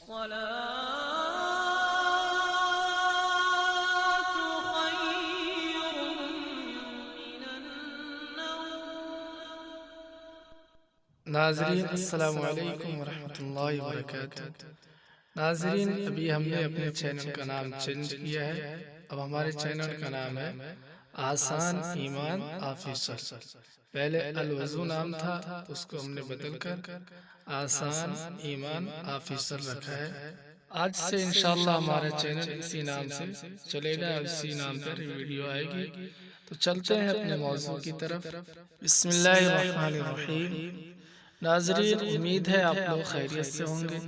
ناظرین السلام علیکم ورحمۃ اللہ وبرکاتہ۔ ناظرین، ابھی ہم نے اپنے چینل کا نام چینج کیا ہے۔ اب ہمارے چینل کا نام ہے آسان ایمان آفیسر۔ پہلے الوضو نام تھا، تو اس کو ہم نے بدل کر آسان ایمان آفیسر رکھا ہے۔ آج سے انشاءاللہ ہمارا چینل اسی نام سے چلے گا، اسی نام پر ویڈیو آئے گی۔ تو چلتے ہیں اپنے موضوع کی طرف۔ بسم اللہ الرحمن الرحیم۔ ناظرین، امید ہے آپ لوگ خیریت سے ہوں گے۔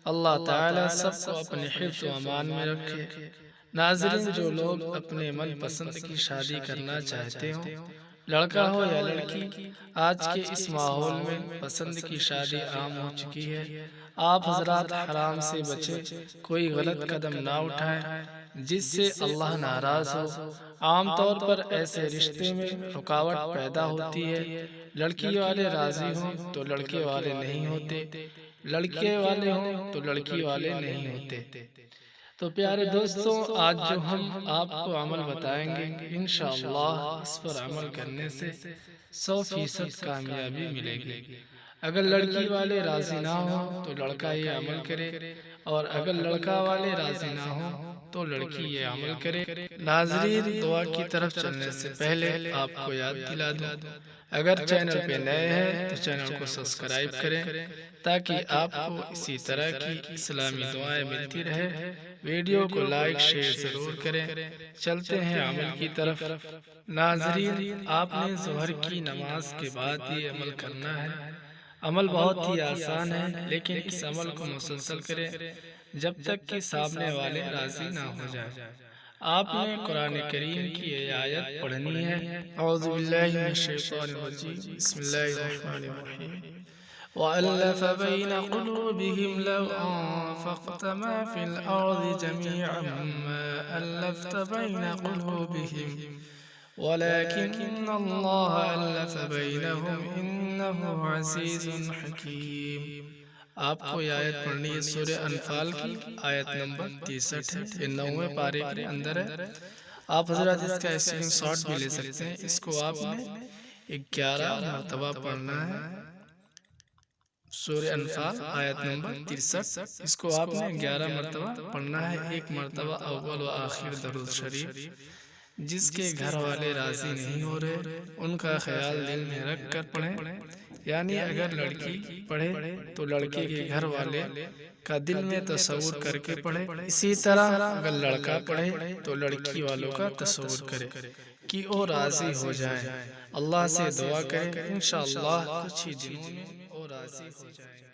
اللہ تعالیٰ سب کو اپنے حفظ و امان میں رکھے۔ ناظرین، جو لوگ اپنے من پسند کی شادی کرنا چاہتے ہوں، لڑکا ہو یا لڑکی، آج کے اس ماحول میں پسند کی شادی عام ہو چکی ہے۔ آپ حضرات حرام سے بچیں، کوئی غلط قدم نہ اٹھائیں جس سے اللہ ناراض ہو۔ عام طور پر ایسے رشتے میں رکاوٹ پیدا ہوتی ہے۔ لڑکی والے راضی ہوں تو لڑکے والے نہیں ہوتے، لڑکے والے ہوں تو لڑکی والے نہیں ہوتے۔ تو پیارے دوستوں، آج جو ہم آپ کو عمل بتائیں گے، انشاءاللہ اس پر عمل کرنے سے 100% کامیابی ملے گی۔ اگر لڑکی والے راضی نہ ہوں تو لڑکا یہ عمل کرے، اور اگر لڑکا والے راضی نہ ہوں تو لڑکی یہ عمل کرے۔ ناظرین، دعا کی طرف چلنے سے پہلے آپ کو یاد دلا دوں، اگر چینل پہ نئے ہیں تو چینل کو سبسکرائب کریں تاکہ آپ کو اسی طرح کی اسلامی دعائیں ملتی رہے۔ ویڈیو کو لائک شیئر ضرور کریں۔ چلتے ہیں عمل کی طرف۔ ناظرین، آپ نے ظہر کی نماز کے بعد یہ عمل کرنا ہے۔ عمل بہت ہی آسان ہے، لیکن اس عمل کو مسلسل کریں جب تک کہ سامنے والے راضی نہ ہو جائیں۔ آپ نے قرآن کریم کی یہ آیت پڑھنی ہے۔ اعوذ باللہ من الشیطان الرجیم، بسم اللہ الرحمن الرحیم۔ وَأَلَّفَ بَيْنَ قُلُوبِهِمْ لَوْ أَنفَقْتَ مَا فِي الْأَرْضِ جَمِيعًا مَا أَلَّفْتَ بَيْنَ قُلُوبِهِمْ وَلَكِنَّ اللَّهَ أَلَّفَ بَيْنَهُمْ إِنَّهُ عَزِيزٌ حَكِيمٌ۔ آپ کو یہ آیت پڑھنی ہے، سورہ انفال کی آیت نمبر 63 ہے، یہ 9ویں پارے کے اندر ہے۔ آپ حضرات اس کا اسکرین شاٹ بھی لے سکتے ہیں۔ اس کو آپ نے 11 مرتبہ پڑھنا ہے۔ سورہ انفال آیت نمبر 63، اس کو آپ نے 11 مرتبہ پڑھنا ہے۔ ایک مرتبہ اول و آخر درود شریف۔ جس کے گھر والے راضی نہیں ہو رہے، ان کا خیال دل میں رکھ کر پڑھیں۔ یعنی اگر لڑکی پڑھے تو لڑکے کے گھر والے کا دل میں تصور کر کے پڑھے، اسی طرح اگر لڑکا پڑھے تو لڑکی والوں کا تصور کرے کہ وہ راضی ہو جائیں۔ اللہ سے دعا کریں، انشاءاللہ کچھ ہی دنوں میں وہ راضی ہو جائیں۔